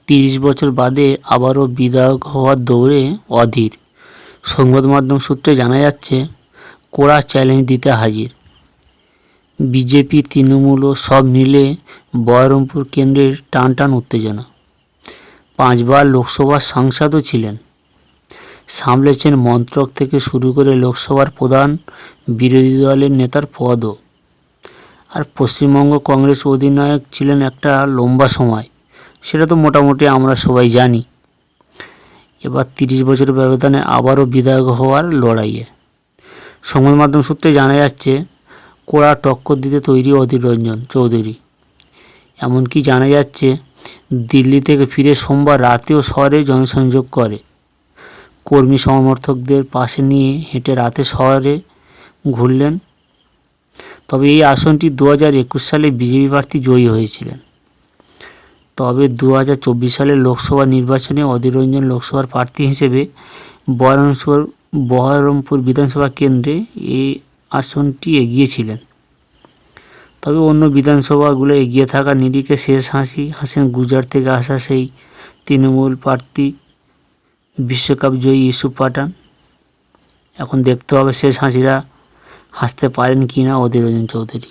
30 বছর বাদে আবারও বিধায়ক হওয়ার দৌড়ে অধীর। সংবাদ মাধ্যম সূত্রে জানা যাচ্ছে, কড়া চ্যালেঞ্জ দিতে হাজির। বিজেপি, তৃণমূল ও সব মিলে বহরমপুর কেন্দ্রের টান উত্তেজনা। 5 বার লোকসভার সাংসদও ছিলেন, সামলেছেন মন্ত্রক থেকে শুরু করে লোকসভার প্রধান, বিরোধী দলের নেতার পদও। আর পশ্চিমবঙ্গ কংগ্রেস অধিনায়ক ছিলেন একটা লম্বা সময়, সেটা তো মোটামুটি আমরা সবাই জানি। এবার 30 বছরের ব্যবধানে আবারও বিধায়ক হওয়ার লড়াইয়ে। সংবাদ মাধ্যম সূত্রে জানা যাচ্ছে, কড়া টক্কর দিতে তৈরি অধীর রঞ্জন চৌধুরী। এমনকি জানা যাচ্ছে, দিল্লি থেকে ফিরে সোমবার রাতেও শহরে জনসংযোগ করে। কর্মী সমর্থকদের পাশে নিয়ে হেঁটে রাতে শহরে ঘুরলেন। তবে এই আসনটি 2021 সালে বিজেপি প্রার্থী জয়ী হয়েছিলেন। তবে 2024 সালের লোকসভা নির্বাচনে অধীর রঞ্জন লোকসভার প্রার্থী হিসেবে বহরমপুর বিধানসভা কেন্দ্রে এই আসনটি এগিয়েছিলেন। তবে অন্য বিধানসভাগুলো এগিয়ে থাকা নিরিখে শেষ হাসি হাসেন গুজরাট থেকে আসা সেই তৃণমূল প্রার্থী বিশ্বকাপ জয়ী ইউসুফ পাঠান। এখন দেখতে হবে শেষ হাসিরা হাসতে পারেন কিনা অধীর রঞ্জন চৌধুরী।